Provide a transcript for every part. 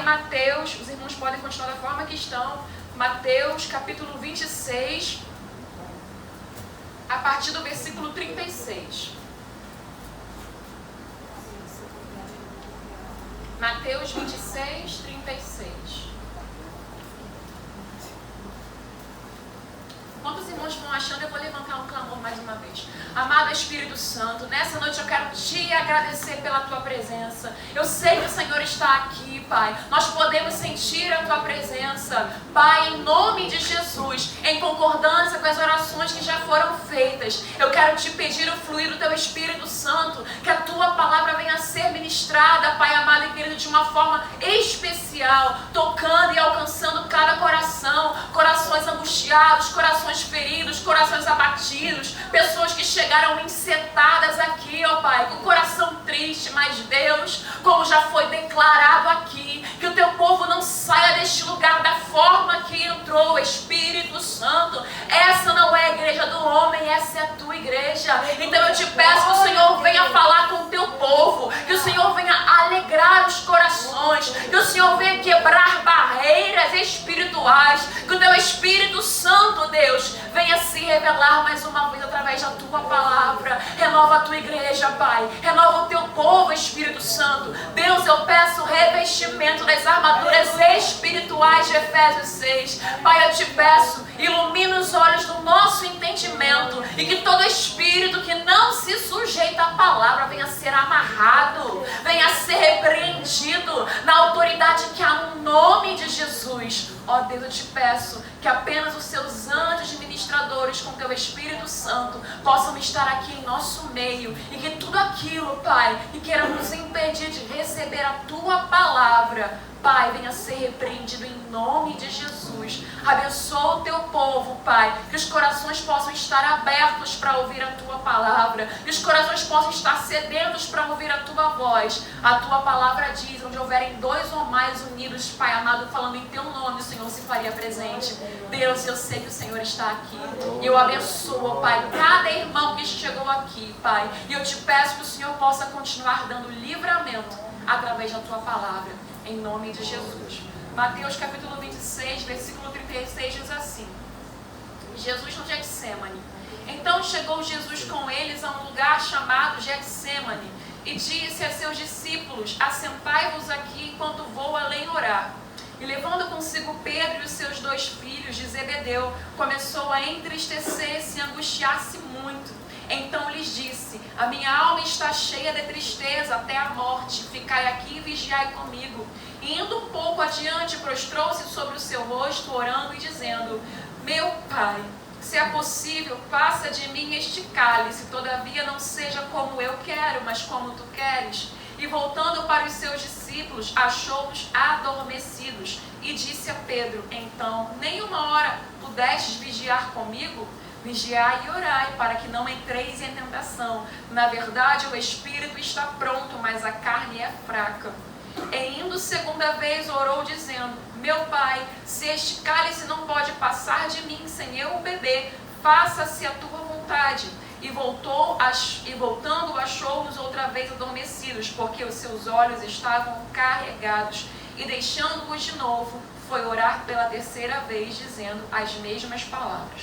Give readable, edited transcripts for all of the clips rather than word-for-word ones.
Mateus, os irmãos podem continuar da forma que estão, Mateus capítulo 26, a partir do versículo 36. Mateus 26, 36. Enquanto os irmãos vão achando, eu vou levantar um clamor mais uma vez. Amado Espírito Santo, nessa noite eu quero te agradecer pela tua presença. Eu sei que o Senhor está aqui, Pai. Nós podemos sentir a tua presença, Pai, em nome de Jesus, em concordância com as orações que já foram feitas. Eu quero te pedir o fluir do teu Espírito Santo, que a tua palavra venha a ser ministrada, Pai amado e querido, de uma forma especial, tocando e alcançando cada coração, corações angustiados, corações feridos, corações abatidos, pessoas que chegaram encetadas aqui, ó Pai, com o coração triste, mas Deus, como já foi declarado aqui, que o teu povo não saia deste lugar da forma que entrou, Espírito Santo. Essa não é a igreja do homem, essa é a tua igreja. Então eu te peço que o Senhor venha falar com o teu povo, que o Senhor venha alegrar os corações, que o Senhor venha quebrar barreiras espirituais, que o teu Espírito Santo, Deus, venha se revelar mais uma vez através da tua palavra. Renova a tua igreja, Pai, renova o teu povo, Espírito Santo. Deus, eu peço o revestimento das armaduras espirituais de Efésios 6. Pai, eu te peço, ilumina os olhos do nosso entendimento e que todo espírito que não se sujeita à palavra venha a ser amarrado, venha a ser repreendido na autoridade que há no nome de Jesus. Ó Deus, eu te peço que apenas os seus anjos ministradores com teu Espírito Santo possam estar aqui em nosso meio e que tudo aquilo, Pai, que queira nos impedir de receber a tua palavra, Pai, venha ser repreendido em nome de Jesus. Abençoa o teu povo, Pai, que os corações possam estar abertos para ouvir a tua palavra, que os corações possam estar sedentos para ouvir a tua voz. A tua palavra diz, onde houverem dois ou mais unidos, Pai amado, falando em teu nome, o Senhor se faria presente. Deus, eu sei que o Senhor está aqui. E eu abençoo, Pai, cada irmão que chegou aqui, Pai. E eu te peço que o Senhor possa continuar dando livramento através da tua palavra, em nome de Jesus. Mateus capítulo 26, versículo 36 diz assim: Jesus no Getsemane. Então chegou Jesus com eles a um lugar chamado Getsemane e disse a seus discípulos: assentai-vos aqui enquanto vou além orar. E levando consigo Pedro e os seus 2 filhos de Zebedeu, começou a entristecer-se e angustiar-se muito. Então lhes disse: a minha alma está cheia de tristeza até a morte, ficai aqui e vigiai comigo. E indo um pouco adiante, prostrou-se sobre o seu rosto, orando e dizendo: meu Pai, se é possível, passa de mim este cálice, todavia não seja como eu quero, mas como tu queres. E voltando para os seus discípulos, achou-os adormecidos, e disse a Pedro: então, nem uma hora pudestes vigiar comigo? Vigiai e orai, para que não entreis em tentação. Na verdade, o espírito está pronto, mas a carne é fraca. E indo segunda vez, orou dizendo: meu Pai, se este cálice não pode passar de mim sem eu o beber, faça-se a tua vontade. E voltando, achou-os outra vez adormecidos, porque os seus olhos estavam carregados. E deixando-os de novo, foi orar pela 3ª vez, dizendo as mesmas palavras.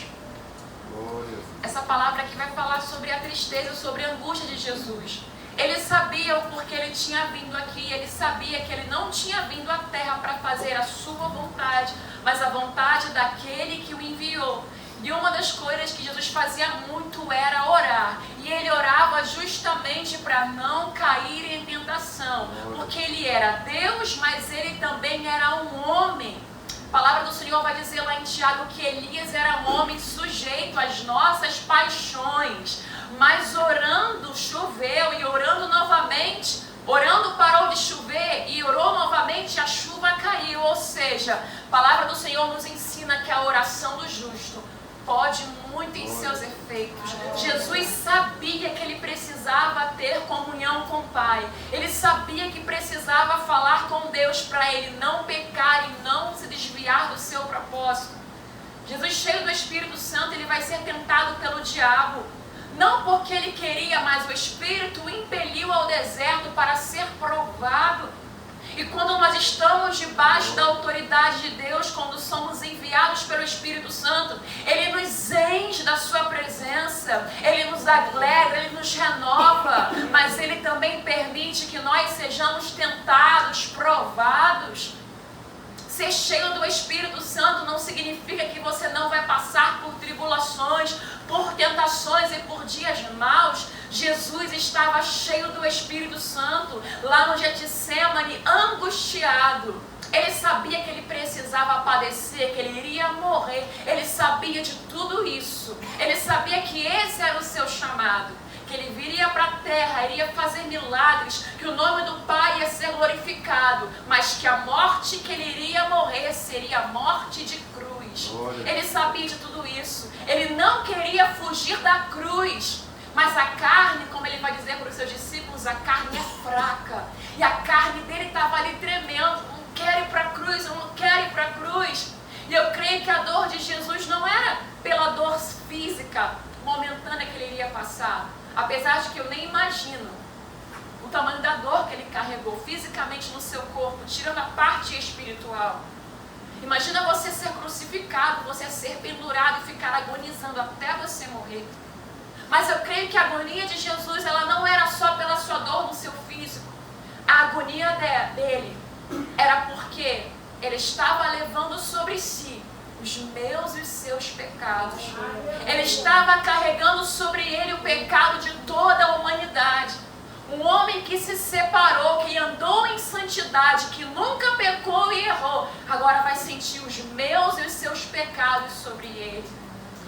Essa palavra aqui vai falar sobre a tristeza, sobre a angústia de Jesus. Ele sabia o porquê ele tinha vindo aqui, ele sabia que ele não tinha vindo à terra para fazer a sua vontade, mas a vontade daquele que o enviou. E uma das coisas que Jesus fazia muito era orar. E ele orava justamente para não cair em tentação, porque ele era Deus, mas ele também era um homem. A palavra do Senhor vai dizer lá em Tiago que Elias era um homem sujeito às nossas paixões. Mas orando, choveu, e orando novamente, orando parou de chover e orou novamente, a chuva caiu. Ou seja, a palavra do Senhor nos ensina que a oração do justo pode muito em seus efeitos. Jesus sabia que ele precisava ter comunhão com o Pai. Ele sabia que precisava falar com Deus para ele não pecar e não se desviar do seu propósito. Jesus, cheio do Espírito Santo, ele vai ser tentado pelo diabo. Não porque ele queria, mas o Espírito o impeliu ao deserto para ser provado. E quando nós estamos debaixo da autoridade de Deus, quando somos enviados pelo Espírito Santo, Ele nos enche da sua presença, Ele nos alegra, Ele nos renova, mas Ele também permite que nós sejamos tentados, provados. Ser cheio do Espírito Santo não significa que você não vai passar por tribulações, por tentações e por dias maus. Jesus estava cheio do Espírito Santo, lá no Getsemane, angustiado. Ele sabia que ele precisava padecer, que ele iria morrer. Ele sabia de tudo isso. Ele sabia que esse era o seu chamado, que ele viria para a terra, iria fazer milagres, que o nome do Pai ia ser glorificado, mas que a morte que ele iria morrer seria a morte de cruz. Ele sabia de tudo isso. Ele não queria fugir da cruz. Mas a carne, como ele vai dizer para os seus discípulos, a carne é fraca. E a carne dele estava ali tremendo. Não quero ir para a cruz, eu não quero ir para a cruz. E eu creio que a dor de Jesus não era pela dor física momentânea que ele iria passar. Apesar de que eu nem imagino o tamanho da dor que ele carregou fisicamente no seu corpo, tirando a parte espiritual. Imagina você ser crucificado, você ser pendurado e ficar agonizando até você morrer. Mas eu creio que a agonia de Jesus, ela não era só pela sua dor no seu físico. A agonia dele era porque ele estava levando sobre si os meus e os seus pecados. Ele estava carregando sobre ele o pecado de toda a humanidade. Um homem que se separou, que andou em santidade, que nunca pecou e errou, agora vai sentir os meus e os seus pecados sobre ele.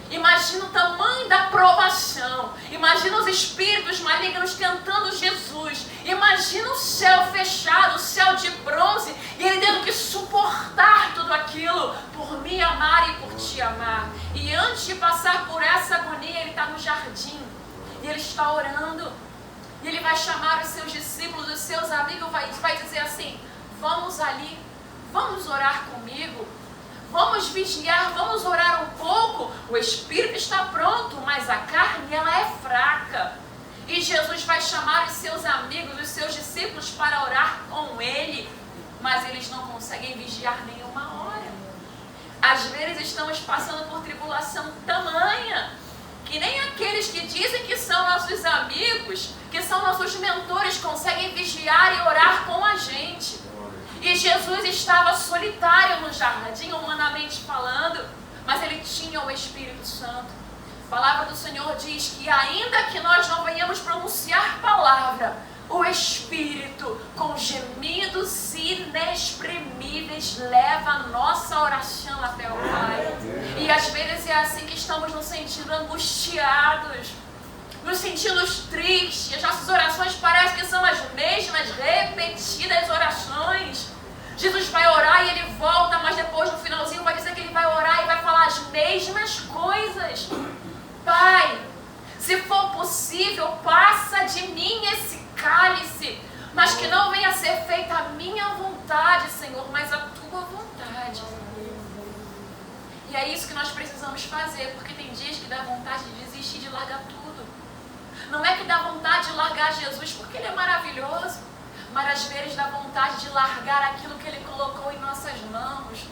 Imagina o tamanho da provação. Imagina os espíritos malignos tentando Jesus. Imagina o céu fechado, o céu de bronze, e ele tendo que suportar tudo aquilo por me amar e por te amar. E antes de passar por essa agonia, ele está no jardim e ele está orando. E ele vai chamar os seus discípulos, os seus amigos, vai dizer assim: vamos ali, vamos orar comigo. Vamos vigiar, vamos orar um pouco. O espírito está pronto, mas a carne ela é fraca. E Jesus vai chamar os seus amigos, os seus discípulos para orar com ele, mas eles não conseguem vigiar nenhuma hora. Às vezes estamos passando por tribulação tamanha que nem aqueles que dizem que são nossos amigos, que são nossos mentores, conseguem vigiar e orar com a gente. E Jesus estava solitário no jardim, humanamente falando, mas ele tinha o Espírito Santo. A palavra do Senhor diz que ainda que nós não venhamos pronunciar palavra, o Espírito, com gemidos inexprimíveis, leva a nossa oração até o Pai. E às vezes é assim que estamos nos sentindo angustiados, nos sentindo tristes. As nossas orações parecem que são as mesmas repetidas orações. Jesus vai orar e ele volta, mas depois no finalzinho vai dizer que ele vai orar e vai falar as mesmas coisas. Pai, se for possível, passa de mim esse cálice, mas que não venha a ser feita a minha vontade, Senhor, mas a tua vontade. E é isso que nós precisamos fazer, porque tem dias que dá vontade de desistir, de largar tudo. Não é que dá vontade de largar Jesus porque ele é maravilhoso, mas às vezes dá vontade de largar aquilo que ele colocou em nossas mãos.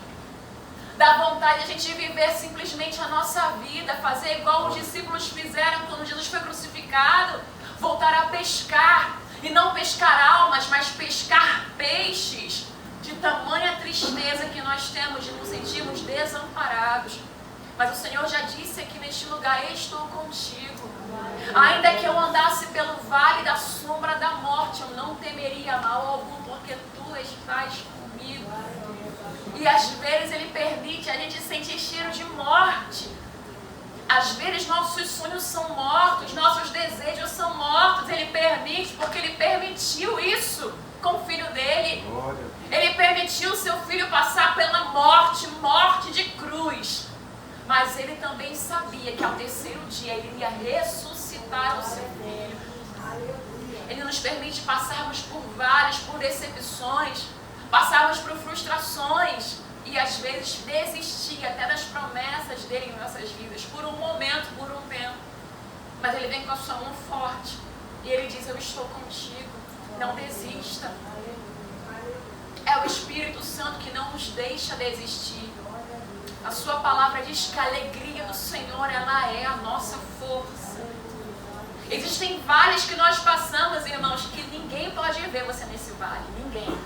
Dá vontade de a gente viver simplesmente a nossa vida, fazer igual os discípulos fizeram quando Jesus foi crucificado, voltar a pescar, e não pescar almas, mas pescar peixes, de tamanha tristeza que nós temos de nos sentirmos desamparados. Mas o Senhor já disse aqui neste lugar: estou contigo. Ainda que eu andasse pelo vale da sombra da morte, eu não temeria mal algum, porque tu estás comigo. E às vezes ele permite a gente sentir cheiro de morte. Às vezes nossos sonhos são mortos, nossos desejos são mortos. Ele permite porque ele permitiu isso com o filho dele. Ele permitiu o seu filho passar pela morte, morte de cruz. Mas ele também sabia que ao terceiro dia ele ia ressuscitar o seu filho. Ele nos permite passarmos por vales, por decepções, passarmos por frustrações e às vezes desistir até das promessas dele em nossas vidas, por um momento, por um tempo. Mas ele vem com a sua mão forte e ele diz: eu estou contigo, não desista. É o Espírito Santo que não nos deixa desistir. A sua palavra diz que a alegria do Senhor, ela é a nossa força. Existem vales que nós passamos, irmãos, que ninguém pode ver você nesse vale. Ninguém.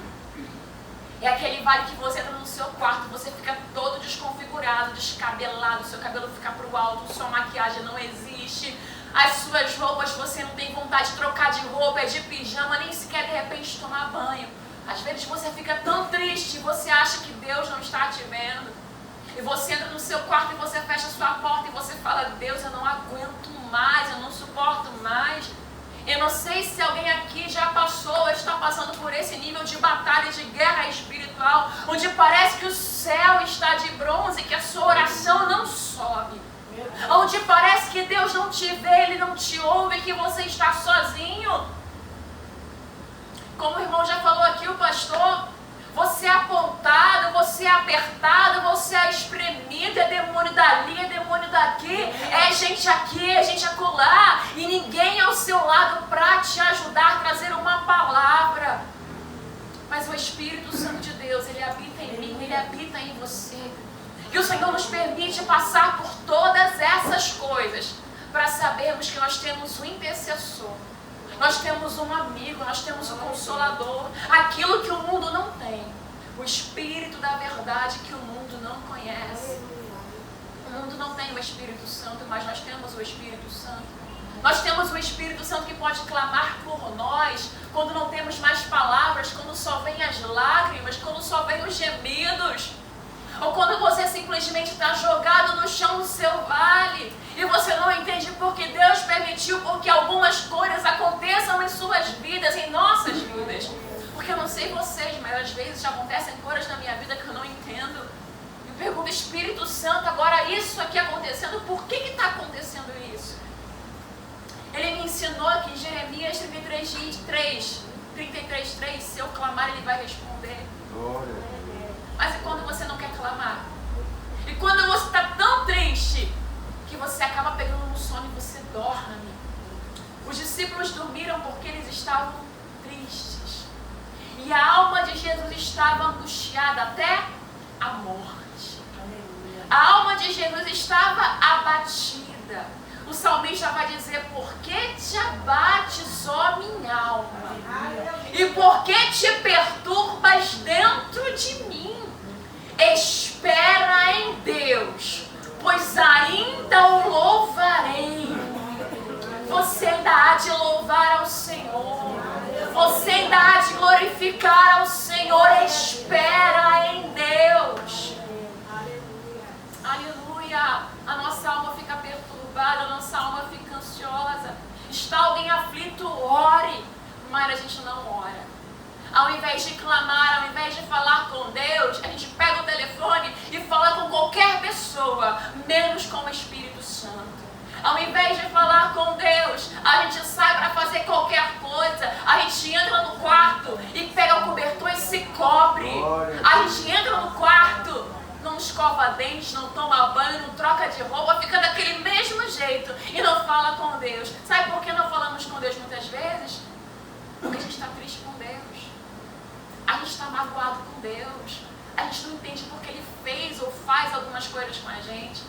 É aquele vale que você entra no seu quarto, você fica todo desconfigurado, descabelado, seu cabelo fica pro alto, sua maquiagem não existe, as suas roupas você não tem vontade de trocar de roupa, é de pijama, nem sequer de repente tomar banho. Às vezes você fica tão triste, você acha que Deus não está te vendo. E você entra no seu quarto e você fecha a sua porta e você fala: Deus, eu não aguento mais, eu não suporto mais. Eu não sei se alguém aqui já passou ou está passando por esse nível de batalha, de guerra espiritual, onde parece que o céu está de bronze, que a sua oração não sobe. Onde parece que Deus não te vê, Ele não te ouve, que você está sozinho. Como o irmão já falou aqui, o pastor, você é apontado, você é apertado, você é espremido, é demônio dali, é demônio daqui, é gente aqui, é gente acolá, e ninguém ao seu lado para te ajudar a trazer uma palavra. Mas o Espírito Santo de Deus, Ele habita em mim, Ele habita em você. E o Senhor nos permite passar por todas essas coisas para sabermos que nós temos um intercessor. Nós temos um amigo, nós temos um consolador, aquilo que o mundo não tem, o Espírito da verdade que o mundo não conhece. O mundo não tem o Espírito Santo, mas nós temos o Espírito Santo. Nós temos o Espírito Santo que pode clamar por nós quando não temos mais palavras, quando só vem as lágrimas, quando só vem os gemidos. Ou quando você simplesmente está jogado no chão do seu vale e você não entende porque Deus permitiu, porque algumas coisas aconteçam em suas vidas, em nossas vidas. Porque eu não sei vocês, mas às vezes já acontecem coisas na minha vida que eu não entendo. Eu pergunto: Espírito Santo, agora isso aqui acontecendo, por que está acontecendo isso? Ele me ensinou aqui em Jeremias 33:3, se eu clamar, Ele vai responder. Glória. Mas e quando você não quer clamar? E quando você está tão triste que você acaba pegando no sono e você dorme? Os discípulos dormiram porque eles estavam tristes. E a alma de Jesus estava angustiada até a morte. A alma de Jesus estava abatida. O salmista vai dizer: por que te abates, ó minha alma? E por que te perturbas dentro de mim? Espera em Deus, pois ainda o louvarei. Você ainda há de louvar ao Senhor. Você ainda há de glorificar ao Senhor. Espera em Deus. Aleluia. A nossa alma fica perturbada, a nossa alma fica ansiosa. Está alguém aflito? Ore. Mas a gente não ora. Ao invés de clamar, ao invés de falar com Deus, a gente pega o telefone e fala com qualquer pessoa, menos com o Espírito Santo. Ao invés de falar com Deus, a gente sai para fazer qualquer coisa, a gente entra no quarto e pega o cobertor e se cobre. A gente entra no quarto, não escova dentes, não toma banho, não troca de roupa, fica daquele mesmo jeito e não fala com Deus. Sabe por que não falamos com Deus muitas vezes? Porque a gente está triste com Deus. A gente está magoado com Deus. A gente não entende porque Ele fez ou faz algumas coisas com a gente.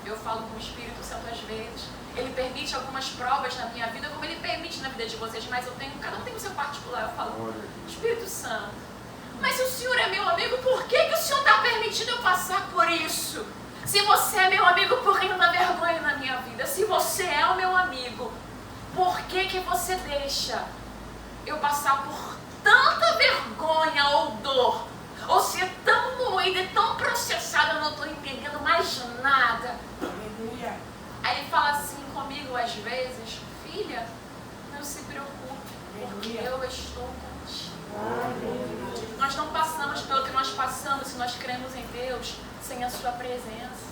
Eu falo com o Espírito Santo às vezes. Ele permite algumas provas na minha vida, como Ele permite na vida de vocês. Mas cada um tem o seu particular. Eu falo: Espírito Santo, mas se o Senhor é meu amigo, por que o Senhor está permitindo eu passar por isso? Se você é meu amigo, por que não dá vergonha na minha vida? Se você é o meu amigo, por que você deixa eu passar por tanta vergonha ou dor, ou ser tão moída e tão processada, eu não estou entendendo mais nada? Aleluia. Aí Ele fala assim comigo às vezes: filha, não se preocupe, porque eu estou contigo. Aleluia. Nós não passamos pelo que nós passamos se nós cremos em Deus sem a sua presença.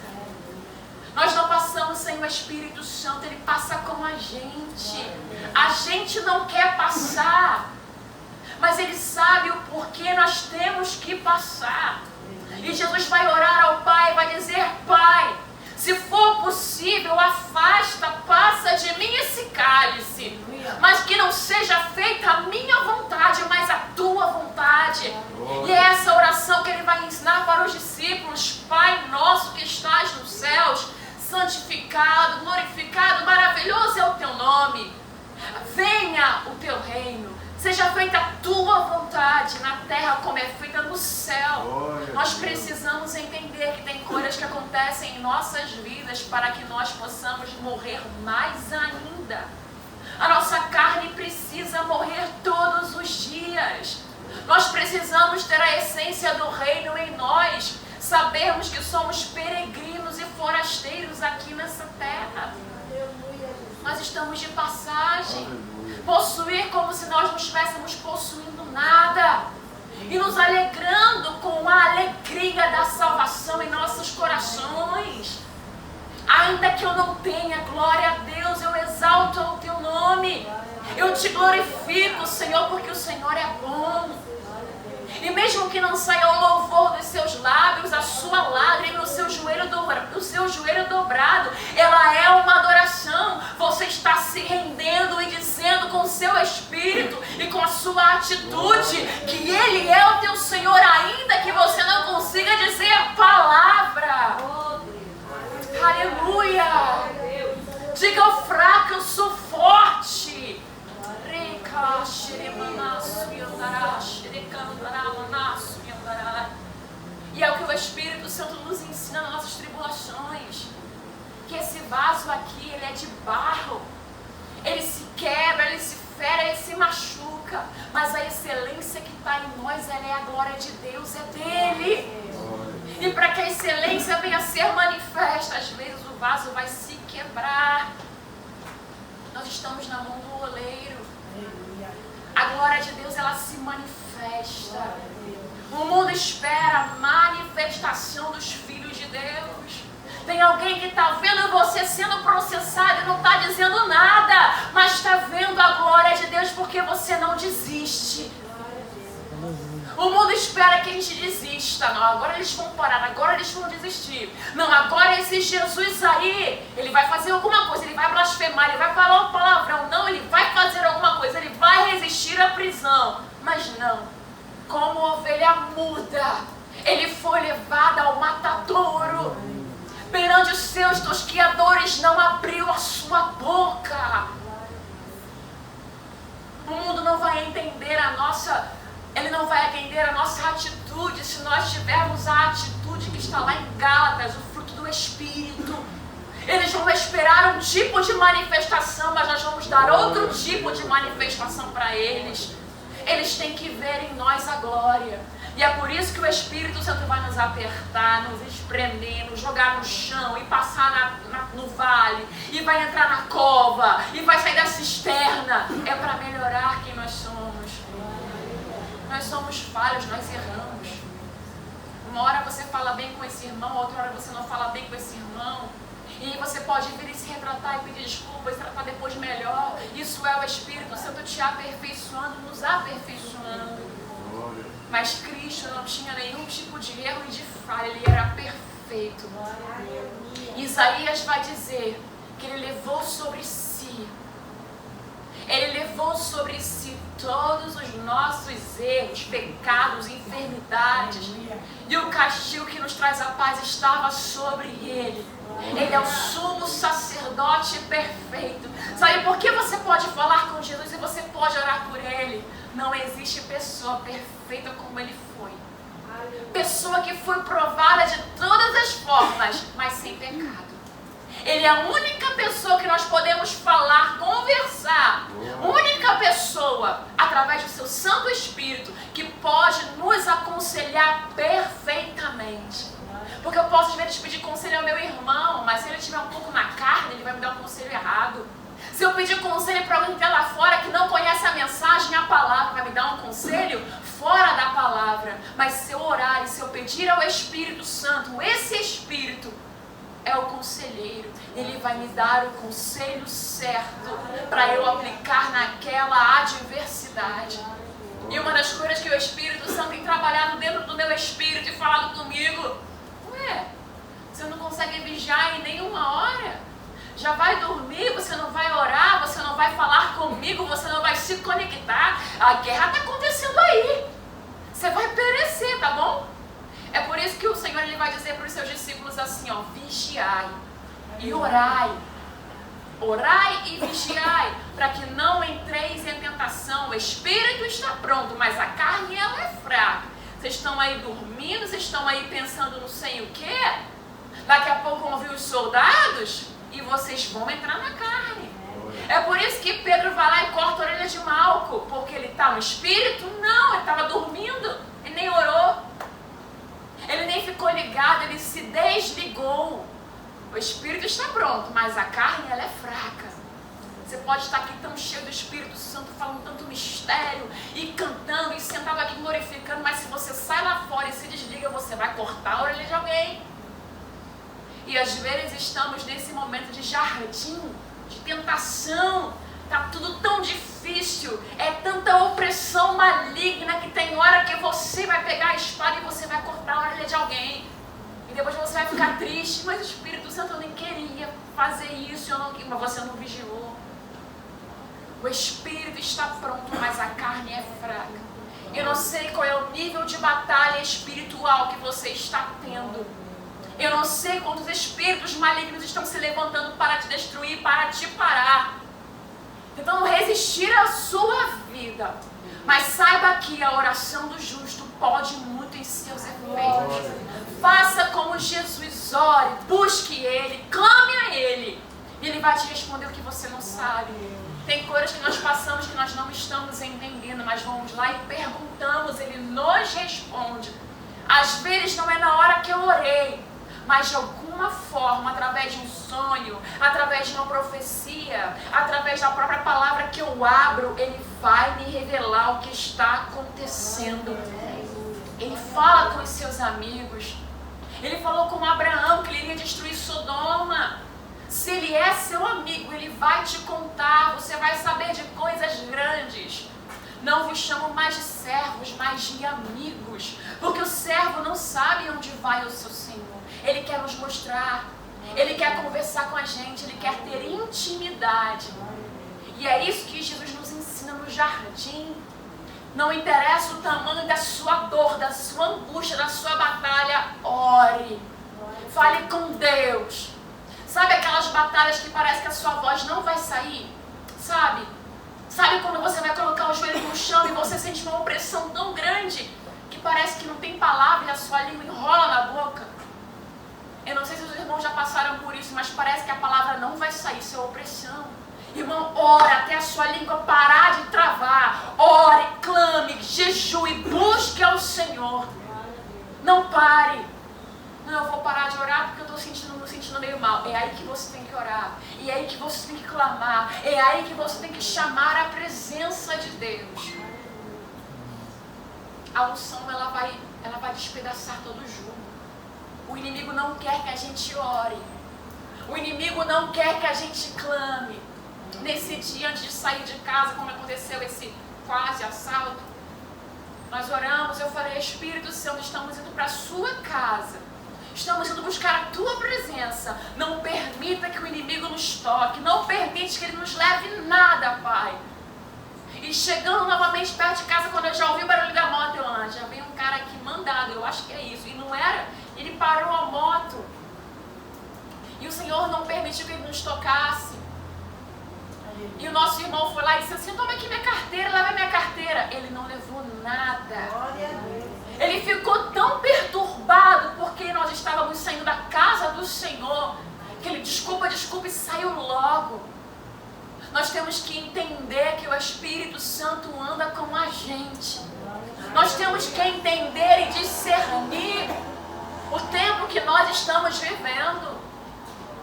Nós não passamos sem o Espírito Santo, Ele passa com a gente. A gente não quer passar, mas Ele sabe o porquê nós temos que passar. E Jesus vai orar ao Pai, vai dizer: Pai, se for possível, afasta, passa de mim esse cálice, mas que não seja feita a minha vontade, mas a tua vontade. E ensinar para os discípulos: Pai nosso que estás nos céus, santificado, glorificado, maravilhoso é o teu nome. Venha o teu reino. Seja feita a tua vontade na terra como é feita no céu. Nós precisamos entender que tem coisas que acontecem em nossas vidas para que nós possamos morrer mais ainda. A nossa carne precisa morrer todos os dias. Nós precisamos ter a essência do reino em nós. Sabermos que somos peregrinos e forasteiros aqui nessa terra. Nós estamos de passagem. Possuir como se nós não estivéssemos possuindo nada. E nos alegrando com a alegria da salvação em nossos corações. Ainda que eu não tenha, glória a Deus, eu exalto o teu nome. Eu te glorifico, Senhor, porque o Senhor é bom. E mesmo que não saia o louvor dos seus lábios, a sua lágrima, o seu joelho dobrado, ela é uma adoração. Você está se rendendo e dizendo com o seu espírito e com a sua atitude que Ele é o teu Senhor, ainda que você não consiga dizer a palavra. Aleluia! Diga ao fraco: eu sou forte. E é o que o Espírito Santo nos ensina nas nossas tribulações. Que esse vaso aqui, ele é de barro. Ele se quebra, ele se fere, ele se machuca. Mas a excelência que está em nós, ela é a glória de Deus, é dele. E para que a excelência venha a ser manifesta, às vezes o vaso vai se quebrar. Nós estamos na mão do oleiro. A glória de Deus, ela se manifesta. O mundo espera a manifestação dos filhos de Deus. Tem alguém que está vendo você sendo processado e não está dizendo nada, mas está vendo a glória de Deus porque você não desiste. O mundo espera que a gente desista. Não, agora eles vão parar, agora eles vão desistir. Não, agora esse Jesus aí, ele vai fazer alguma coisa, ele vai blasfemar, ele vai falar um palavrão. Não, ele vai fazer alguma coisa, ele vai resistir à prisão. Mas não, como ovelha muda, ele foi levado ao matadouro. Perante os seus tosquiadores não abriu a sua boca. O mundo não vai entender ele não vai entender a nossa atitude se nós tivermos a atitude que está lá em Gálatas, o fruto do Espírito. Eles vão esperar um tipo de manifestação, mas nós vamos dar outro tipo de manifestação para eles. Eles têm que ver em nós a glória. E é por isso que o Espírito Santo vai nos apertar, nos espremer, nos jogar no chão e passar no vale, e vai entrar na cova, e vai sair da cisterna. É para melhorar quem nós somos. Nós somos falhos, nós erramos. Uma hora você fala bem com esse irmão, outra hora você não fala bem com esse irmão. E aí você pode vir e se retratar e pedir desculpas, e tratar depois melhor. Isso é o Espírito Santo te aperfeiçoando, nos aperfeiçoando. Mas Cristo não tinha nenhum tipo de erro e de falha, ele era perfeito. Isaías vai dizer que ele levou sobre si. Ele levou sobre si todos os nossos erros, pecados, enfermidades. E o castigo que nos traz a paz estava sobre ele. Ele é o sumo sacerdote perfeito. Sabe por que você pode falar com Jesus e você pode orar por ele? Não existe pessoa perfeita como ele foi. Pessoa que foi provada de todas as formas, mas sem pecado. Ele é a única pessoa que nós podemos falar, conversar. Única pessoa, através do seu Santo Espírito, que pode nos aconselhar perfeitamente. Porque eu posso, às vezes, pedir conselho ao meu irmão, mas se ele estiver um pouco na carne, ele vai me dar um conselho errado. Se eu pedir conselho para alguém que está lá fora, que não conhece a mensagem, a palavra, vai me dar um conselho fora da palavra. Mas se eu orar e se eu pedir ao Espírito Santo, esse Espírito é o conselheiro. Ele vai me dar o conselho certo para eu aplicar naquela adversidade. E uma das coisas que o Espírito Santo tem trabalhado dentro do meu espírito e falado comigo: ué, você não consegue vigiar em nenhuma hora? Já vai dormir, você não vai orar, você não vai falar comigo, você não vai se conectar. A guerra está acontecendo aí. Você vai perecer, tá bom? É por isso que o Senhor ele vai dizer para os seus discípulos assim, ó, vigiai e orai. Orai e vigiai, para que não entreis em tentação. O espírito está pronto, mas a carne ela é fraca. Vocês estão aí dormindo, vocês estão aí pensando não sei o quê. Daqui a pouco vão vir os soldados e vocês vão entrar na carne. É por isso que Pedro vai lá e corta a orelha de Malco, porque ele está no espírito? Não, ele estava dormindo, ele nem orou. Ele nem ficou ligado, ele se desligou. O espírito está pronto, mas a carne ela é fraca. Você pode estar aqui tão cheio do Espírito Santo, falando tanto mistério, e cantando, e sentado aqui glorificando, mas se você sai lá fora e se desliga, você vai cortar a orelha de alguém. E às vezes estamos nesse momento de jardim, de tentação. Está tudo tão difícil, é tanta opressão maligna que tem hora que você vai pegar a espada e você vai cortar a orelha de alguém. E depois você vai ficar triste, mas o Espírito Santo, eu nem queria fazer isso, mas você não vigiou. O Espírito está pronto, mas a carne é fraca. Eu não sei qual é o nível de batalha espiritual que você está tendo. Eu não sei quantos espíritos malignos estão se levantando para te destruir, para te parar. Tentando resistir à sua vida. Mas saiba que a oração do justo pode muito em seus efeitos. Faça como Jesus, ore, busque Ele, clame a Ele. E Ele vai te responder o que você não sabe. Tem coisas que nós passamos que nós não estamos entendendo, mas vamos lá e perguntamos, Ele nos responde. Às vezes não é na hora que eu orei, mas de alguma forma, através de um sonho, através de uma profecia, através da própria palavra que eu abro, Ele vai me revelar o que está acontecendo. Ele fala com os seus amigos. Ele falou com Abraão que ele iria destruir Sodoma. Se ele é seu amigo, ele vai te contar, você vai saber de coisas grandes. Não vos chamo mais de servos, mas de amigos, porque o servo não sabe onde vai o seu Senhor. Ele quer nos mostrar, ele quer conversar com a gente, ele quer ter intimidade. E é isso que Jesus nos ensina no jardim. Não interessa o tamanho da sua dor, da sua angústia, da sua batalha, ore. Fale com Deus. Sabe aquelas batalhas que parece que a sua voz não vai sair? Sabe? Sabe quando você vai colocar o joelho no chão e você sente uma opressão tão grande que parece que não tem palavra e a sua língua enrola na boca? Eu não sei se os irmãos já passaram por isso, mas parece que a palavra não vai sair, isso é opressão. Irmão, ore até a sua língua parar de travar. Ore, clame, jejue, busque ao Senhor. Não pare. Não, eu vou parar de orar porque eu estou me sentindo meio mal. É aí que você tem que orar. É aí que você tem que clamar. É aí que você tem que chamar a presença de Deus. A unção, ela vai despedaçar todo o jugo. O inimigo não quer que a gente ore. O inimigo não quer que a gente clame. Nesse dia, antes de sair de casa, como aconteceu esse quase assalto, nós oramos, eu falei, Espírito Santo, estamos indo para a sua casa. Estamos indo buscar a tua presença. Não permita que o inimigo nos toque. Não permite que ele nos leve nada, Pai. E chegando novamente perto de casa, quando eu já ouvi o barulho da moto, eu já veio um cara aqui mandado, eu acho que é isso. E não era, ele parou a moto. E o Senhor não permitiu que ele nos tocasse. E o nosso irmão foi lá e disse assim, toma aqui minha carteira, leva minha carteira. Ele não levou nada. Ele ficou tão perturbado porque nós estávamos saindo da casa do Senhor, que ele, desculpa, e saiu logo. Nós temos que entender que o Espírito Santo anda com a gente. Nós temos que entender e discernir o tempo que nós estamos vivendo.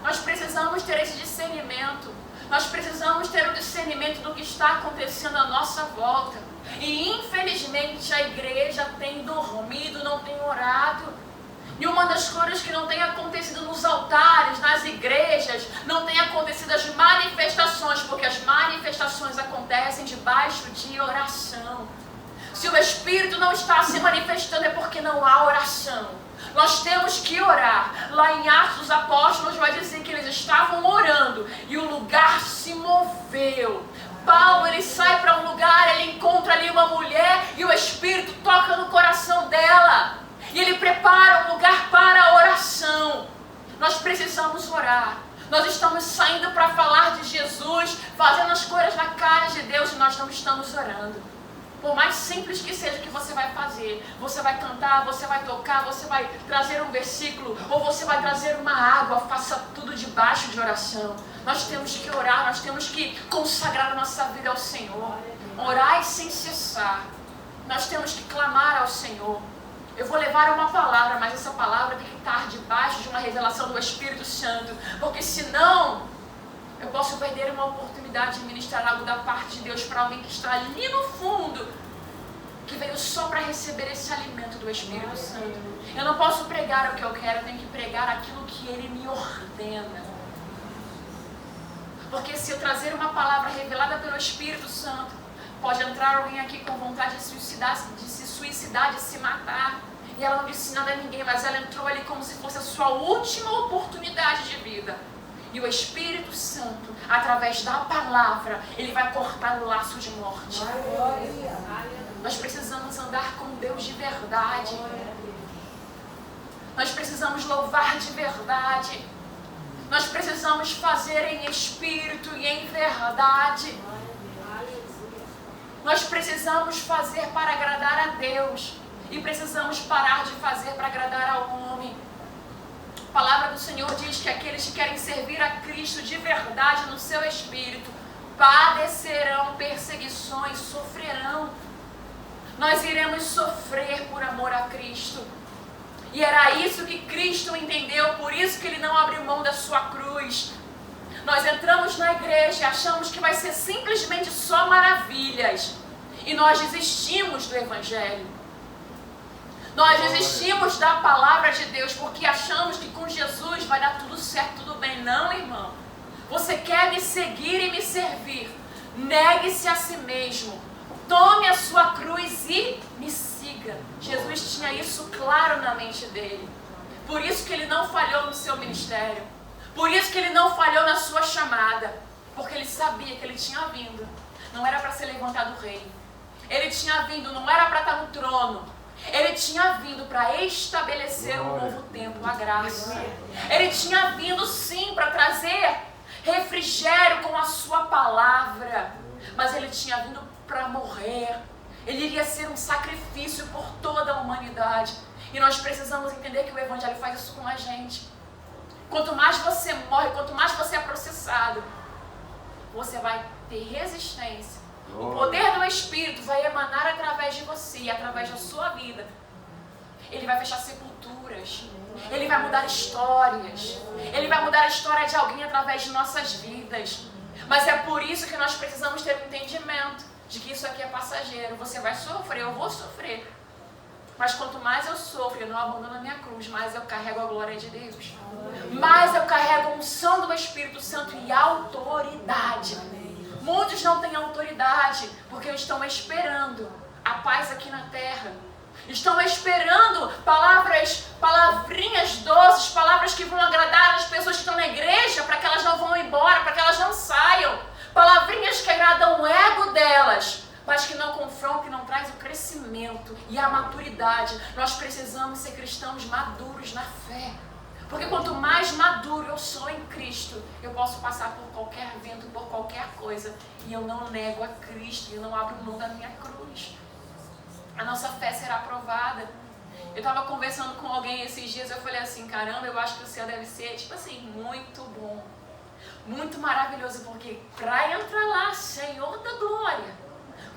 Nós precisamos ter esse discernimento. Nós precisamos ter o discernimento do que está acontecendo à nossa volta. E infelizmente a igreja tem dormido, não tem orado. E uma das coisas que não tem acontecido nos altares, nas igrejas, não tem acontecido as manifestações, porque as manifestações acontecem debaixo de oração. Se o Espírito não está se manifestando é porque não há oração. Nós temos que orar. Lá em Atos dos Apóstolos vai dizer que eles estavam orando e o lugar se moveu. Paulo, ele sai para um lugar, ele encontra ali uma mulher e o Espírito toca no coração dela. E ele prepara um estamos fazendo as coisas na cara de Deus e nós não estamos orando. Por mais simples que seja o que você vai fazer, você vai cantar, você vai tocar, você vai trazer um versículo, ou você vai trazer uma água, faça tudo debaixo de oração. Nós temos que orar, nós temos que consagrar a nossa vida ao Senhor. Orar sem cessar. Nós temos que clamar ao Senhor. Eu vou levar uma palavra, mas essa palavra tem que estar debaixo de uma revelação do Espírito Santo, porque senão eu posso perder uma oportunidade de ministrar algo da parte de Deus para alguém que está ali no fundo, que veio só para receber esse alimento do Espírito Santo. Eu não posso pregar o que eu quero, eu tenho que pregar aquilo que Ele me ordena. Porque se eu trazer uma palavra revelada pelo Espírito Santo, pode entrar alguém aqui com vontade de se suicidar, de se matar. E ela não disse nada a ninguém, mas ela entrou ali como se fosse a sua última oportunidade de vida. E o Espírito Santo, através da palavra, Ele vai cortar o laço de morte. Nós precisamos andar com Deus de verdade. Nós precisamos louvar de verdade. Nós precisamos fazer em espírito e em verdade. Nós precisamos fazer para agradar a Deus. E precisamos parar de fazer para agradar ao homem. A palavra do Senhor diz que aqueles que querem servir a Cristo de verdade no seu espírito padecerão perseguições, sofrerão. Nós iremos sofrer por amor a Cristo. E era isso que Cristo entendeu, por isso que Ele não abriu mão da sua cruz. Nós entramos na igreja e achamos que vai ser simplesmente só maravilhas. E nós desistimos do Evangelho. Nós desistimos da palavra de Deus porque achamos que com Jesus vai dar tudo certo, tudo bem. Não, irmão. Você quer me seguir e me servir. Negue-se a si mesmo. Tome a sua cruz e me siga. Jesus tinha isso claro na mente dele. Por isso que ele não falhou no seu ministério. Por isso que ele não falhou na sua chamada. Porque ele sabia que ele tinha vindo. Não era para ser levantado rei. Ele tinha vindo, não era para estar no trono. Ele tinha vindo para estabelecer um novo tempo, a graça. Ele tinha vindo sim para trazer refrigério com a sua palavra. Mas ele tinha vindo para morrer. Ele iria ser um sacrifício por toda a humanidade. E nós precisamos entender que o Evangelho faz isso com a gente. Quanto mais você morre, quanto mais você é processado, você vai ter resistência. O poder do Espírito vai emanar através de você, através da sua vida. Ele vai fechar sepulturas. Ele vai mudar histórias. Ele vai mudar a história de alguém através de nossas vidas. Mas é por isso que nós precisamos ter um entendimento de que isso aqui é passageiro. Você vai sofrer, eu vou sofrer. Mas quanto mais eu sofro, eu não abandono a minha cruz, mais eu carrego a glória de Deus. Mais eu carrego a unção do Espírito Santo e autoridade. Muitos não têm autoridade porque estão esperando a paz aqui na terra. Estão esperando palavrinhas doces, palavras que vão agradar as pessoas que estão na igreja para que elas não vão embora, para que elas não saiam. Palavrinhas que agradam o ego delas, mas que não confrontam, que não trazem o crescimento e a maturidade. Nós precisamos ser cristãos maduros na fé. Porque quanto mais maduro eu sou em Cristo, eu posso passar por qualquer vento, por qualquer coisa, e eu não nego a Cristo, e eu não abro mão da minha cruz. A nossa fé será aprovada. Eu estava conversando com alguém esses dias, eu falei assim, caramba, eu acho que o céu deve ser, tipo assim, muito bom. Muito maravilhoso, porque para entrar lá, Senhor da glória,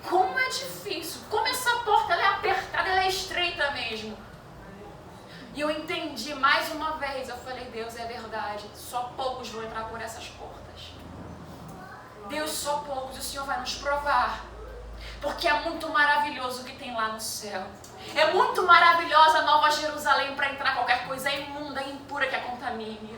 como é difícil, como essa porta ela é apertada, ela é estreita mesmo. E eu entendi mais uma vez, eu falei, Deus, é verdade, só poucos vão entrar por essas portas. Deus, só poucos, o Senhor vai nos provar. Porque é muito maravilhoso o que tem lá no céu. É muito maravilhosa a Nova Jerusalém para entrar qualquer coisa imunda e impura que a contamine.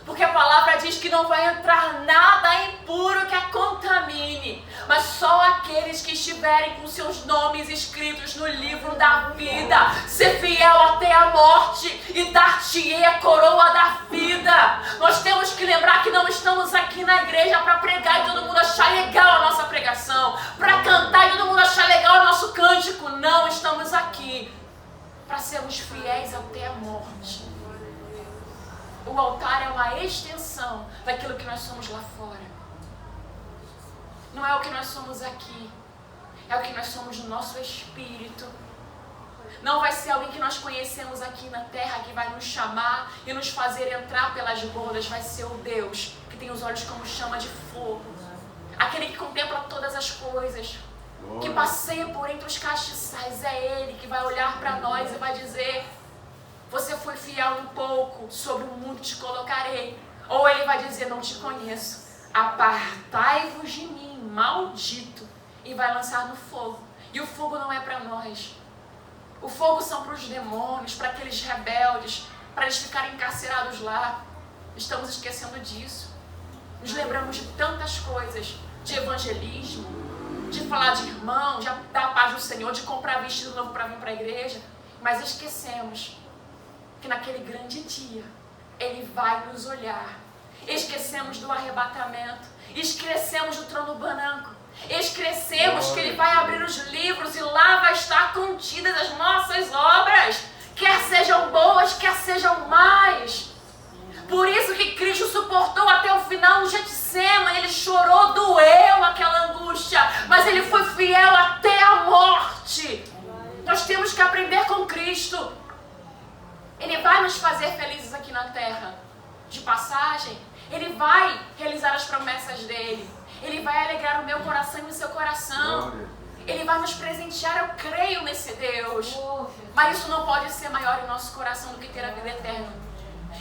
Porque a palavra diz que não vai entrar nada impuro que a contamine, mas só aqueles que estiverem com seus nomes escritos no livro da vida. Ser fiel até a morte e dar-te-ei a coroa da vida. Nós temos que lembrar que não estamos aqui na igreja para pregar e todo mundo achar legal a nossa pregação, para cantar e todo mundo achar legal o nosso cântico. Não, estamos aqui para sermos fiéis até a morte. O altar é uma extensão daquilo que nós somos lá fora. Não é o que nós somos aqui. É o que nós somos no nosso espírito. Não vai ser alguém que nós conhecemos aqui na terra que vai nos chamar e nos fazer entrar pelas bordas. Vai ser o Deus que tem os olhos como chama de fogo. Aquele que contempla todas as coisas. Que passeia por entre os castiçais. É Ele que vai olhar para nós e vai dizer: você foi fiel um pouco, sobre o mundo te colocarei. Ou Ele vai dizer: não te conheço. Apartai-vos de mim, maldito. E vai lançar no fogo. E o fogo não é para nós. O fogo são para os demônios, para aqueles rebeldes, para eles ficarem encarcerados lá. Estamos esquecendo disso. Nos lembramos de tantas coisas, de evangelismo, de falar de irmão, de dar a paz do Senhor, de comprar vestido novo para vir para a igreja. Mas esquecemos que naquele grande dia Ele vai nos olhar. Esquecemos do arrebatamento, esquecemos do trono branco. Esquecemos que Ele vai abrir os livros e lá vai estar contidas as nossas obras, quer sejam boas, quer sejam más. Por isso que Cristo suportou até o final no Getsemane. Ele chorou, doeu aquela angústia, mas Ele foi fiel até a morte. Nós temos que aprender com Cristo. Ele vai nos fazer felizes aqui na terra. De passagem, Ele vai realizar as promessas dEle. Ele vai alegrar o meu coração e o seu coração. Ele vai nos presentear, eu creio nesse Deus. Mas isso não pode ser maior em nosso coração do que ter a vida eterna.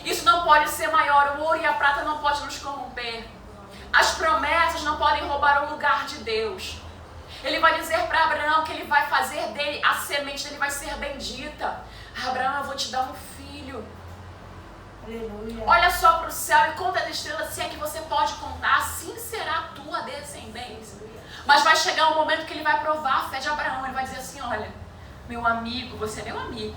Isso não pode ser maior, o ouro e a prata não podem nos corromper. As promessas não podem roubar o lugar de Deus. Ele vai dizer para Abraão que Ele vai fazer dele, a semente dele vai ser bendita. Abraão, eu vou te dar um filho. Aleluia. Olha só para o céu e conta as estrelas, se é que você pode contar, assim será a tua descendência. Mas vai chegar um momento que Ele vai provar a fé de Abraão. Ele vai dizer assim: olha, meu amigo, você é meu amigo.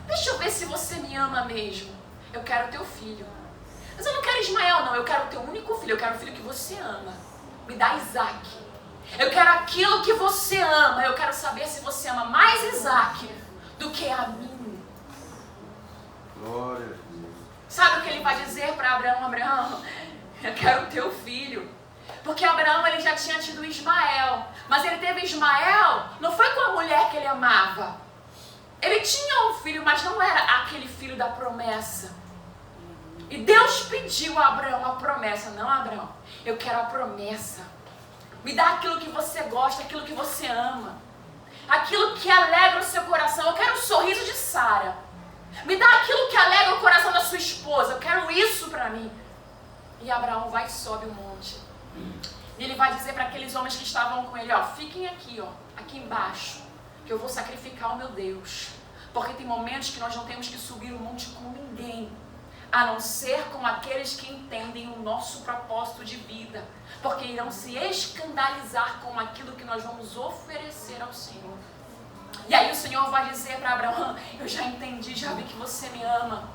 Deixa eu ver se você me ama mesmo. Eu quero teu filho. Mas eu não quero Ismael, não. Eu quero o teu único filho. Eu quero o filho que você ama. Me dá Isaac. Eu quero aquilo que você ama. Eu quero saber se você ama mais Isaac do que a mim. Glória. Sabe o que Ele vai dizer para Abraão? Abraão, eu quero o teu filho. Porque Abraão, ele já tinha tido Ismael. Mas ele teve Ismael, não foi com a mulher que ele amava. Ele tinha um filho, mas não era aquele filho da promessa. E Deus pediu a Abraão a promessa. Não, Abraão, eu quero a promessa. Me dá aquilo que você gosta, aquilo que você ama. Aquilo que alegra o seu coração. Eu quero o sorriso de Sara. Me dá aquilo que alegra o coração da sua esposa. Eu quero isso para mim. E Abraão vai e sobe o monte. E ele vai dizer para aqueles homens que estavam com ele: ó, fiquem aqui, ó, aqui embaixo, que eu vou sacrificar o meu Deus. Porque tem momentos que nós não temos que subir o monte com ninguém, a não ser com aqueles que entendem o nosso propósito de vida, porque irão se escandalizar com aquilo que nós vamos oferecer ao Senhor. E aí o Senhor vai dizer para Abraão: eu já entendi, já vi que você me ama,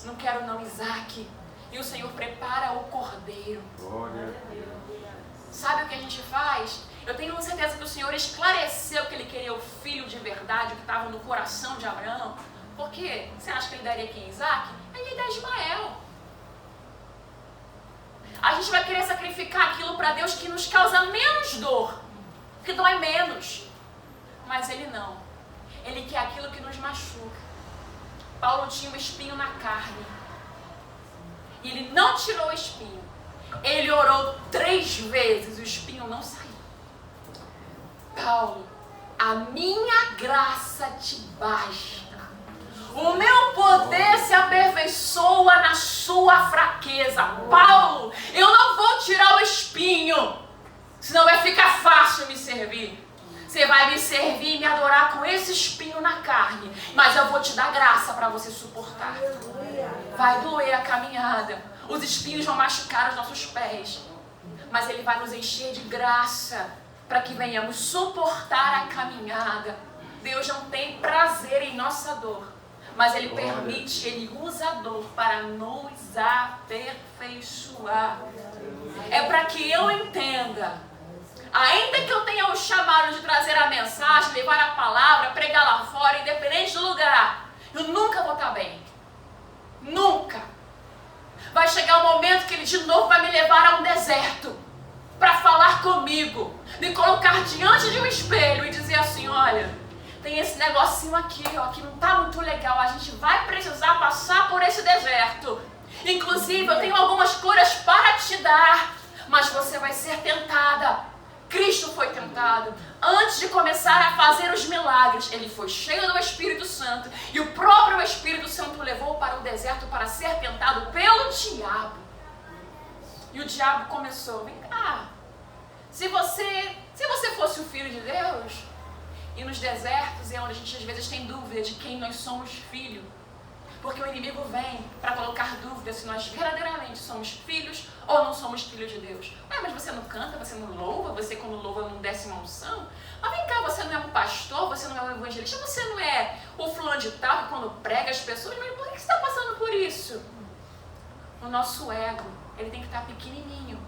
não quero não Isaac. E o Senhor prepara o cordeiro. Glória. Sabe o que a gente faz? Eu tenho certeza que o Senhor esclareceu que Ele queria o filho de verdade, o que estava no coração de Abraão. Por quê? Você acha que Ele daria quem? Isaac? Ele dá Ismael. A gente vai querer sacrificar aquilo para Deus que nos causa menos dor, que dói menos. Mas Ele não. Ele quer aquilo que nos machuca. Paulo tinha um espinho na carne. E ele não tirou o espinho. Ele orou 3 vezes, o espinho não saiu. Paulo, a minha graça te basta. O meu poder se aperfeiçoa na sua fraqueza. Paulo, eu não vou tirar o espinho, senão vai ficar fácil me servir. Você vai me servir e me adorar com esse espinho na carne, mas eu vou te dar graça para você suportar. Vai doer a caminhada, os espinhos vão machucar os nossos pés, mas Ele vai nos encher de graça para que venhamos suportar a caminhada. Deus não tem prazer em nossa dor, mas Ele permite, Ele usa a dor para nos aperfeiçoar. É para que eu entenda, ainda que eu tenha o chamado de trazer a mensagem, levar a palavra, pregar lá fora, independente do lugar, eu nunca vou estar bem. Nunca. Vai chegar um momento que Ele de novo vai me levar a um deserto para falar comigo, me colocar diante de um espelho e dizer assim, olha, tem esse negocinho aqui, ó, que não tá muito legal, a gente vai precisar passar por esse deserto. Inclusive, eu tenho algumas curas para te dar, mas você vai ser tentada. Cristo foi tentado. Antes de começar a fazer os milagres, Ele foi cheio do Espírito Santo e o próprio Espírito Santo o levou para o deserto para ser tentado pelo diabo. E o diabo começou, vem cá, se você fosse o Filho de Deus, e nos desertos é onde a gente às vezes tem dúvida de quem nós somos filho, porque o inimigo vem para colocar dúvida se nós verdadeiramente somos filhos ou não somos filhos de Deus. Ué, mas você não canta, você não louva, você quando louva não desce uma unção? Mas vem cá, você não é um pastor, você não é um evangelista, você não é o fulano de tal que quando prega as pessoas, mas por que você está passando por isso? O nosso ego, ele tem que estar pequenininho,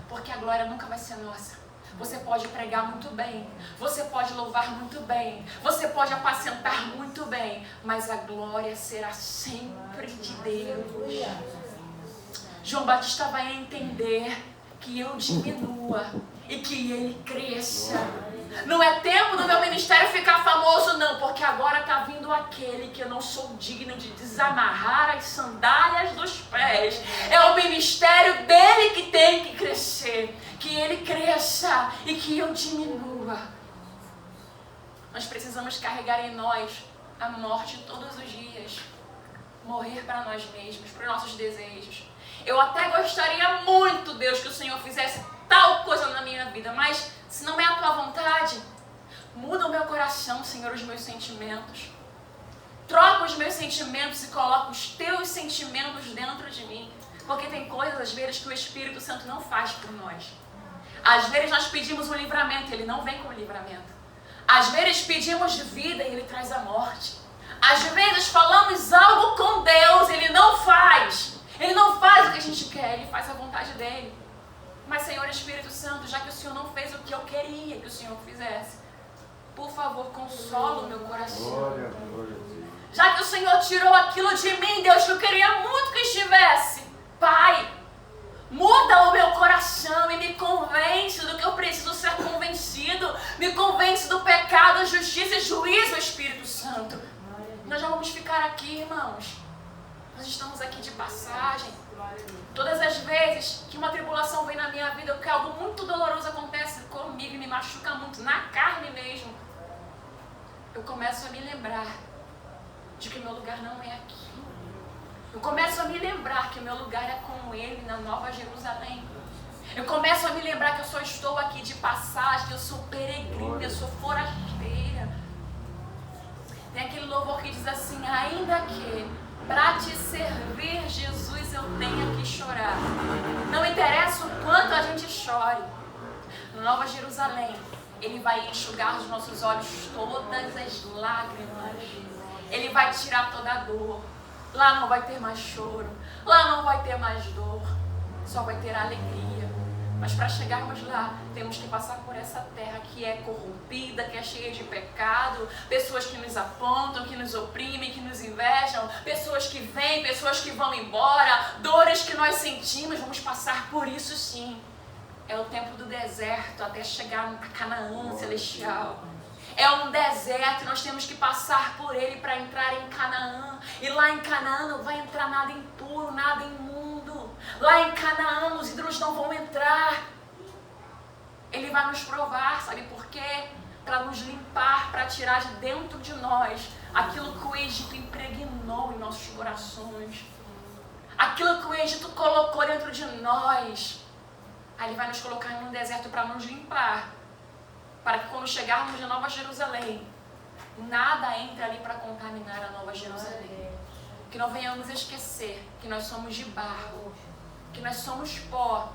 porque a glória nunca vai ser nossa. Você pode pregar muito bem, você pode louvar muito bem, você pode apacentar muito bem, mas a glória será sempre de Deus. João Batista vai entender que eu diminua e que Ele cresça. Não é tempo do meu ministério ficar famoso, não, porque agora está vindo aquele que eu não sou digno de desamarrar as sandálias dos pés. É o ministério dele que tem que crescer, que ele cresça e que eu diminua. Nós precisamos carregar em nós a morte todos os dias, morrer para nós mesmos, para os nossos desejos. Eu até gostaria muito, Deus, que o Senhor fizesse tal coisa na minha vida, mas se não é a tua vontade, muda o meu coração, Senhor, os meus sentimentos. Troca os meus sentimentos e coloca os teus sentimentos dentro de mim. Porque tem coisas, às vezes, que o Espírito Santo não faz por nós. Às vezes nós pedimos um livramento, Ele não vem com o livramento. Às vezes pedimos vida e Ele traz a morte. Às vezes falamos algo com Deus, Ele não faz. Ele não faz o que a gente quer, Ele faz a vontade dEle. Mas, Senhor Espírito Santo, já que o Senhor não fez o que eu queria que o Senhor fizesse, por favor, consola o meu coração. Já que o Senhor tirou aquilo de mim, Deus, que eu queria muito que estivesse, Pai, muda o meu coração e me convence do que eu preciso ser convencido. Me convence do pecado, justiça e juízo, Espírito Santo. Nós já vamos ficar aqui, irmãos. Nós estamos aqui de passagem. Todas as vezes que uma tribulação vem na minha vida, que algo muito doloroso acontece comigo e me machuca muito, na carne mesmo, eu começo a me lembrar de que o meu lugar não é aqui. Eu começo a me lembrar que o meu lugar é com Ele na Nova Jerusalém. Eu começo a me lembrar que eu só estou aqui de passagem, que eu sou peregrina, eu sou forasteira. Tem aquele louvor que diz assim, ainda que para te servir, Jesus, eu tenho que chorar. Não interessa o quanto a gente chore. Na Nova Jerusalém, Ele vai enxugar dos nossos olhos todas as lágrimas. Ele vai tirar toda a dor. Lá não vai ter mais choro. Lá não vai ter mais dor. Só vai ter alegria. Mas para chegarmos lá, temos que passar por essa terra que é corrompida, que é cheia de pecado, pessoas que nos apontam, que nos oprimem, que nos invejam, pessoas que vêm, pessoas que vão embora, dores que nós sentimos, vamos passar por isso sim. É o tempo do deserto até chegar a Canaã celestial. É um deserto, nós temos que passar por ele para entrar em Canaã. E lá em Canaã não vai entrar nada impuro, nada imundo. Lá em Canaã os ídolos não vão entrar. Ele vai nos provar, sabe por quê? Para nos limpar, para tirar de dentro de nós aquilo que o Egito impregnou em nossos corações. Aquilo que o Egito colocou dentro de nós. Aí ele vai nos colocar em um deserto para nos limpar. Para que quando chegarmos na Nova Jerusalém, nada entre ali para contaminar a Nova Jerusalém. Que não venhamos esquecer que nós somos de barro, que nós somos pó,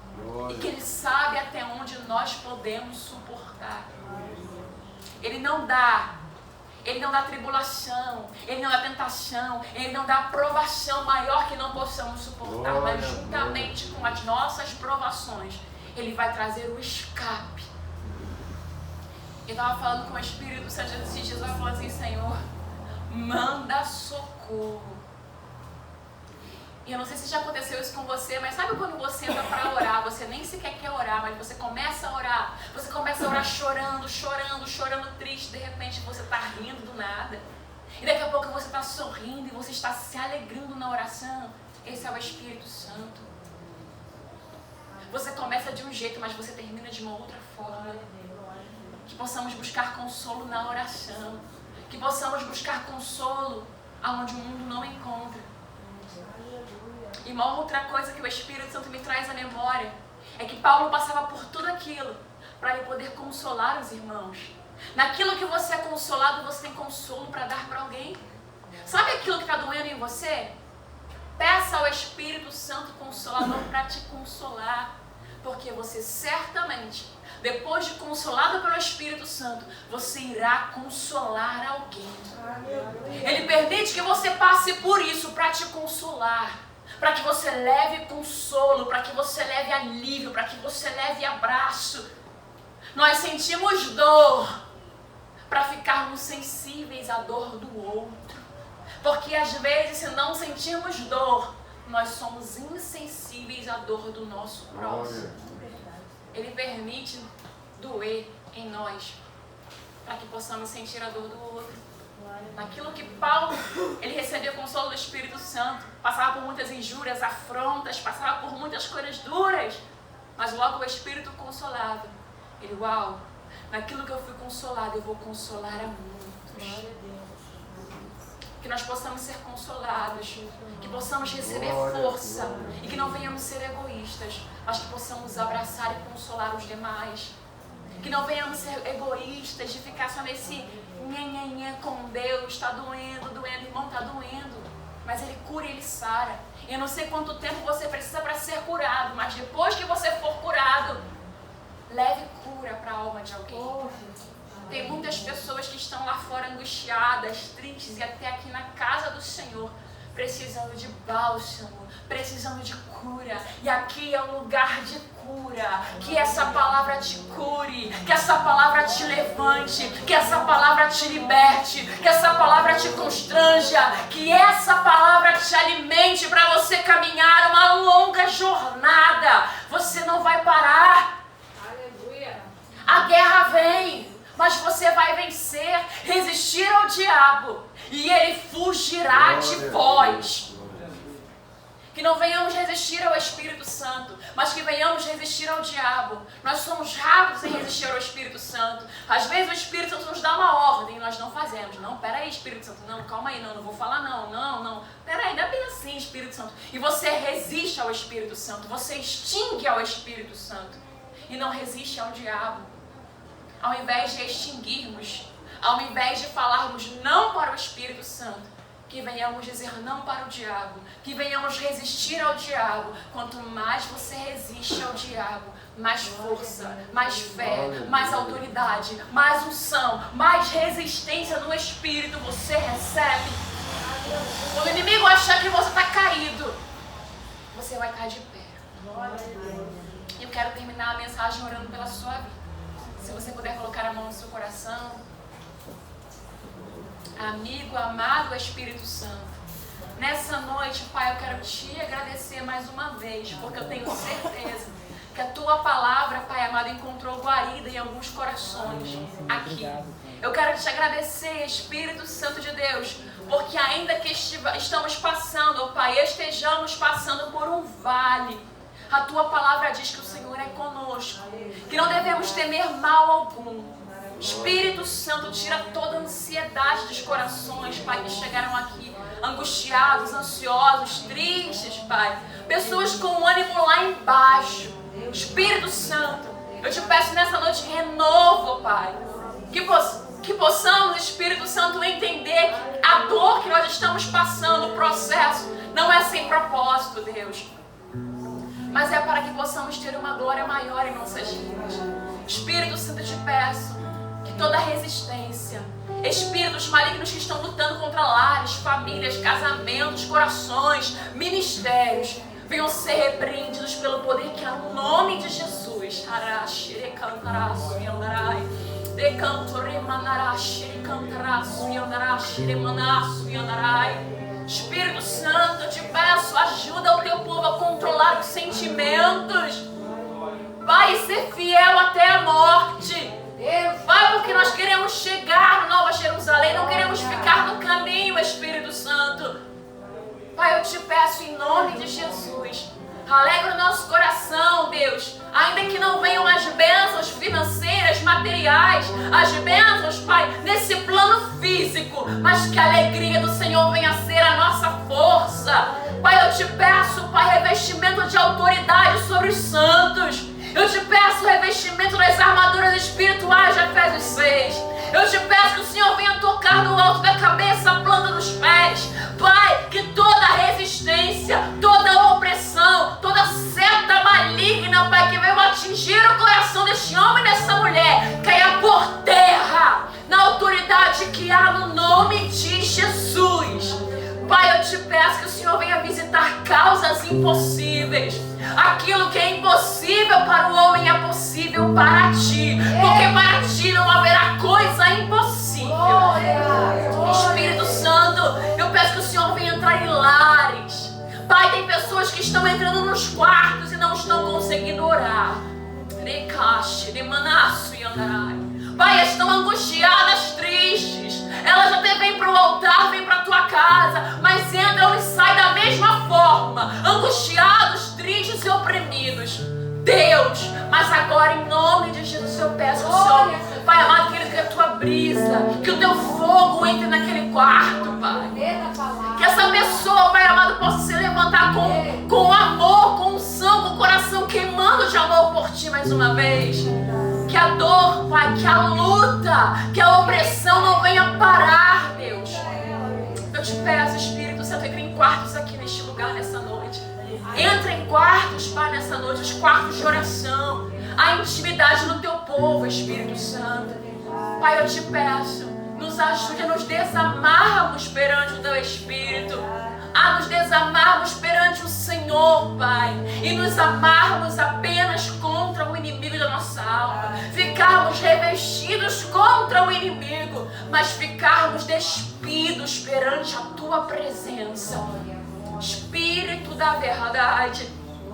e que Ele sabe até onde nós podemos suportar. Ele não dá tribulação, Ele não dá tentação, Ele não dá provação maior que não possamos suportar, mas juntamente com as nossas provações, Ele vai trazer o escape. Eu estava falando com o Espírito Santo esses dias, eu falando assim, Senhor, manda socorro. E eu não sei se já aconteceu isso com você, mas sabe quando você entra para orar, você nem sequer quer orar, mas você começa a orar, você começa a orar chorando, chorando, chorando triste, de repente você está rindo do nada. E daqui a pouco você está sorrindo e você está se alegrando na oração. Esse é o Espírito Santo. Você começa de um jeito, mas você termina de uma outra forma. Que possamos buscar consolo na oração. Que possamos buscar consolo aonde o mundo não encontra. E uma outra coisa que o Espírito Santo me traz à memória é que Paulo passava por tudo aquilo para ele poder consolar os irmãos. Naquilo que você é consolado, você tem consolo para dar para alguém. Sabe aquilo que está doendo em você? Peça ao Espírito Santo Consolador para te consolar. Porque você certamente, depois de consolado pelo Espírito Santo, você irá consolar alguém. Ele permite que você passe por isso para te consolar. Para que você leve consolo, para que você leve alívio, para que você leve abraço. Nós sentimos dor para ficarmos sensíveis à dor do outro. Porque às vezes, se não sentirmos dor, nós somos insensíveis à dor do nosso próximo. Ele permite doer em nós, para que possamos sentir a dor do outro. Naquilo que Paulo, ele recebia consolo do Espírito Santo, passava por muitas injúrias, afrontas, passava por muitas coisas duras, mas logo o Espírito consolava. Ele, uau, naquilo que eu fui consolado, eu vou consolar a muitos. Que nós possamos ser consolados, que possamos receber força e que não venhamos ser egoístas, mas que possamos abraçar e consolar os demais. Que não venhamos ser egoístas de ficar só nesse nhenhenhê com Deus, está doendo, doendo, irmão, está doendo, mas Ele cura e Ele sara. Eu não sei quanto tempo você precisa para ser curado, mas depois que você for curado, leve cura para a alma de alguém. Tem muitas pessoas que estão lá fora angustiadas, tristes e até aqui na casa do Senhor, precisando de bálsamo, precisando de cura. E aqui é um lugar de cura. Que essa palavra te cure, que essa palavra te levante, que essa palavra te liberte, que essa palavra te constranja, que essa palavra te alimente para você caminhar uma longa jornada. Você não vai parar. Aleluia. A guerra vem, mas você vai vencer, resistir ao diabo e ele fugirá de vós. Que não venhamos resistir ao Espírito Santo, mas que venhamos resistir ao diabo. Nós somos rápidos em resistir ao Espírito Santo. Às vezes o Espírito Santo nos dá uma ordem e nós não fazemos. Não, peraí, Espírito Santo, não, calma aí, não vou falar não. Peraí, não é bem assim, Espírito Santo. E você resiste ao Espírito Santo, você extingue ao Espírito Santo e não resiste ao diabo. Ao invés de extinguirmos, ao invés de falarmos não para o Espírito Santo, que venhamos dizer não para o diabo, que venhamos resistir ao diabo. Quanto mais você resiste ao diabo, mais força, mais fé, mais autoridade, mais unção, mais resistência no Espírito você recebe. Quando o inimigo achar que você está caído, você vai cair de pé. Eu quero terminar a mensagem orando pela sua vida. Se você puder colocar a mão no seu coração. Amigo, amado Espírito Santo, nessa noite, Pai, eu quero te agradecer mais uma vez, porque eu tenho certeza que a Tua palavra, Pai amado, encontrou guarida em alguns corações aqui. Eu quero te agradecer, Espírito Santo de Deus, porque ainda que estamos passando, oh Pai, estejamos passando por um vale, a Tua palavra diz que o Senhor é conosco, que não devemos temer mal algum. Espírito Santo, tira toda a ansiedade dos corações, Pai, que chegaram aqui angustiados, ansiosos, tristes, Pai. Pessoas com ânimo lá embaixo. Espírito Santo, eu te peço nessa noite renovo, Pai. Que possamos, Espírito Santo, entender que a dor que nós estamos passando, o processo, não é sem propósito, Deus. Mas é para que possamos ter uma glória maior em nossas vidas. Espírito Santo, eu te peço que toda resistência, espíritos malignos que estão lutando contra lares, famílias, casamentos, corações, ministérios, venham ser repreendidos pelo poder que há no nome de Jesus. Espírito Santo, eu te peço, ajuda o teu povo a controlar os sentimentos. Vai ser fiel até a morte. Vai, porque nós queremos chegar no Nova Jerusalém, não queremos ficar no caminho, Espírito Santo. Pai, eu te peço em nome de Jesus, alegra o nosso coração, Deus. Ainda que não venham as bênçãos financeiras, materiais, as bênçãos, Pai, nesse plano físico, mas que a alegria do Senhor venha a ser a nossa força. Pai, eu te peço, Pai, revestimento de autoridade sobre os santos. Eu te peço revestimento das armaduras espirituais de Efésios 6. Eu te peço que o Senhor venha tocar no alto da cabeça, a planta dos pés. Pai, que toda resistência, toda opressão, toda seta maligna, Pai, que veio atingir o coração deste homem e dessa mulher, caia por terra, na autoridade que há no nome de Jesus. Pai, eu te peço que o Senhor venha visitar causas impossíveis. Aquilo que é impossível para o homem é possível para ti, porque para ti não haverá coisa impossível. Espírito Santo, eu peço que o Senhor venha entrar em lares. Pai, tem pessoas que estão entrando nos quartos e não estão conseguindo orar. Pai, estão angustiadas, tristes. Elas até vêm para o altar, vêm para a tua casa, mas entram e saem da mesma forma, angustiados, tristes e oprimidos. Deus, mas agora em nome de Jesus eu peço ao Senhor, Pai amado, que a tua brisa, que o teu fogo entre naquele quarto, Pai. Que essa pessoa, Pai amado, possa se levantar com amor, com unção, com o coração queimando de amor por ti mais uma vez. Que a dor, Pai, que a luta, que a opressão não venha parar, Deus. Eu te peço, Espírito Santo, entre em quartos aqui neste lugar nessa noite. Entra em quartos, Pai, nessa noite, os quartos de oração, a intimidade no teu povo, Espírito Santo. Pai, eu te peço, nos ajude a nos desamarmos perante o teu Espírito, a nos desamarmos perante o Senhor, Pai, e nos amarmos apenas contra o inimigo da nossa alma, ficarmos revestidos contra o inimigo, mas ficarmos despidos perante a tua presença. Espírito da verdade,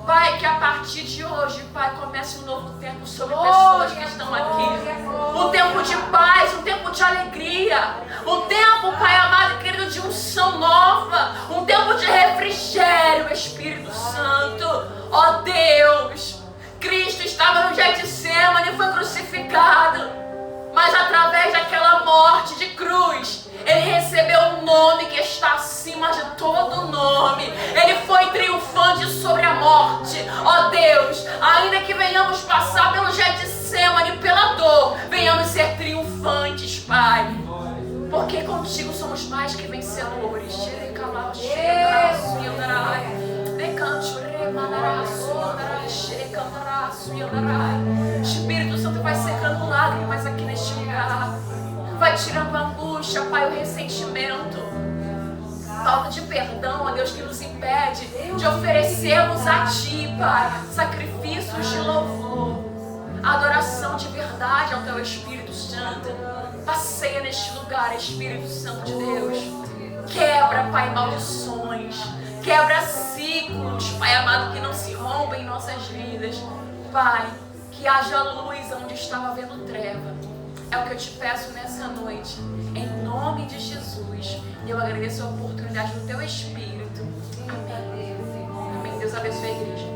Pai, que a partir de hoje, Pai, comece um novo tempo sobre pessoas que estão aqui. Um tempo de paz, um tempo de alegria. Um tempo, Pai amado e querido, de unção nova. Um tempo de refrigério, Espírito Santo. Ó Deus, Cristo estava no Getsemane e foi crucificado. Mas através daquela morte de cruz, Ele recebeu um nome que está acima de todo nome. Ele foi triunfante sobre a morte. Ó Deus, ainda que venhamos passar pelo Getsemane, pela dor, venhamos ser triunfantes, Pai. Porque contigo somos mais que vencedores. Espírito Santo vai secando lágrimas aqui neste lugar. Vai tirando a angústia, Pai, o ressentimento, falta de perdão, ó Deus, que nos impede de oferecermos a Ti, Pai, sacrifícios de louvor, adoração de verdade ao Teu Espírito Santo. Passeia neste lugar, Espírito Santo de Deus. Quebra, Pai, maldições, quebra ciclos, Pai amado, que não se rompem em nossas vidas. Pai, que haja luz onde estava havendo treva. É o que eu te peço nessa noite, em nome de Jesus. E eu agradeço a oportunidade do Teu Espírito. Amém. Amém. Deus abençoe a igreja.